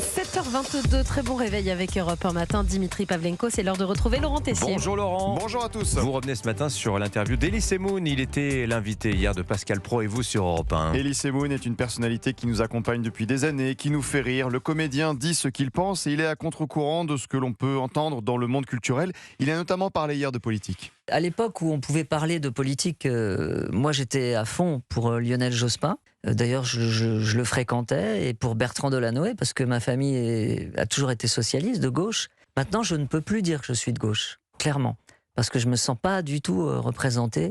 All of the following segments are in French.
7h22, très bon réveil avec Europe 1 matin. Dimitri Pavlenko, c'est l'heure de retrouver Laurent Tessier. Bonjour Laurent. Bonjour à tous. Vous revenez ce matin sur l'interview d'Elie Moon. Il était l'invité hier de Pascal Praud et vous sur Europe 1. Elie Moon est une personnalité qui nous accompagne depuis des années, qui nous fait rire. Le comédien dit ce qu'il pense et il est à contre-courant de ce que l'on peut entendre dans le monde culturel. Il a notamment parlé hier de politique. À l'époque où on pouvait parler de politique, moi j'étais à fond pour Lionel Jospin. D'ailleurs, je le fréquentais, et pour Bertrand Delanoë, parce que ma famille a toujours été socialiste, de gauche. Maintenant, je ne peux plus dire que je suis de gauche, clairement, parce que je me sens pas du tout représenté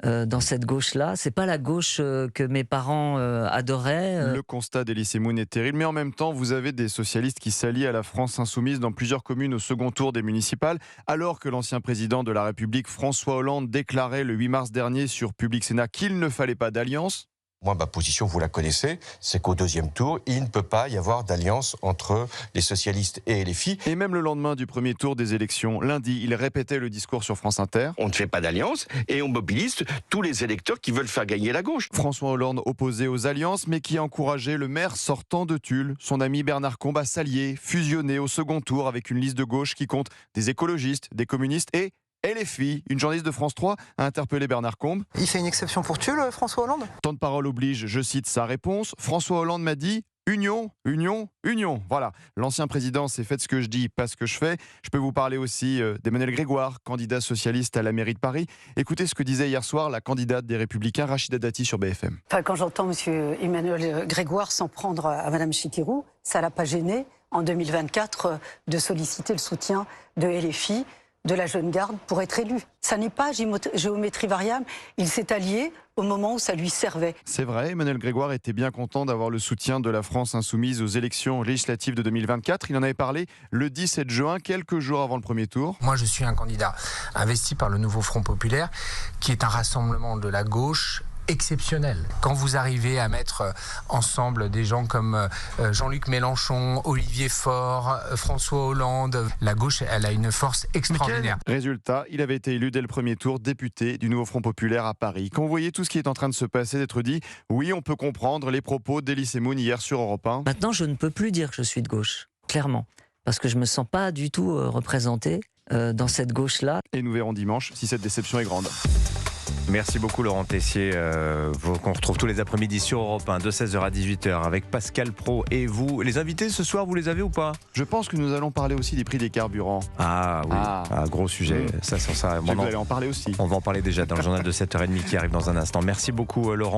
dans cette gauche-là. C'est pas la gauche que mes parents adoraient. Le constat d'Elie Moon est terrible, mais en même temps, vous avez des socialistes qui s'allient à la France insoumise dans plusieurs communes au second tour des municipales, alors que l'ancien président de la République, François Hollande, déclarait le 8 mars dernier sur Public Sénat qu'il ne fallait pas d'alliance. Moi, ma position, vous la connaissez, c'est qu'au deuxième tour, il ne peut pas y avoir d'alliance entre les socialistes et les filles. Et même le lendemain du premier tour des élections, lundi, il répétait le discours sur France Inter. On ne fait pas d'alliance et on mobilise tous les électeurs qui veulent faire gagner la gauche. François Hollande opposé aux alliances, mais qui a encouragé le maire sortant de Tulle, son ami Bernard Combe, à s'allier, fusionner au second tour avec une liste de gauche qui compte des écologistes, des communistes et LFI. Une journaliste de France 3 a interpellé Bernard Combe. Il fait une exception pour Tulle, François Hollande ? Temps de parole oblige, je cite sa réponse. François Hollande m'a dit union, union, union. Voilà, l'ancien président s'est fait ce que je dis, pas ce que je fais. Je peux vous parler aussi d'Emmanuel Grégoire, candidat socialiste à la mairie de Paris. Écoutez ce que disait hier soir la candidate des Républicains, Rachida Dati, sur BFM. Quand j'entends M. Emmanuel Grégoire s'en prendre à Mme Chikirou, ça ne l'a pas gêné en 2024 de solliciter le soutien de LFI, de la jeune garde, pour être élu. Ça n'est pas géométrie variable. Il s'est allié au moment où ça lui servait. C'est vrai, Emmanuel Grégoire était bien content d'avoir le soutien de la France insoumise aux élections législatives de 2024. Il en avait parlé le 17 juin, quelques jours avant le premier tour. Moi, je suis un candidat investi par le Nouveau Front Populaire, qui est un rassemblement de la gauche exceptionnel. Quand vous arrivez à mettre ensemble des gens comme Jean-Luc Mélenchon, Olivier Faure, François Hollande, la gauche, elle a une force extraordinaire. Résultat, il avait été élu dès le premier tour député du Nouveau Front Populaire à Paris. Quand vous voyez tout ce qui est en train de se passer, d'être dit, oui, on peut comprendre les propos d'Elie Moon hier sur Europe 1. Maintenant, je ne peux plus dire que je suis de gauche, clairement, parce que je me sens pas du tout représenté dans cette gauche-là. Et nous verrons dimanche si cette déception est grande. Merci beaucoup Laurent Tessier, qu'on retrouve tous les après-midi sur Europe 1 de 16h à 18h avec Pascal Praud et vous. Les invités ce soir, vous les avez ou pas? Je pense que nous allons parler aussi des prix des carburants. Ah oui, gros sujet. Ça, vous allez en parler aussi. On va en parler déjà dans le journal de 7h30 qui arrive dans un instant. Merci beaucoup Laurent.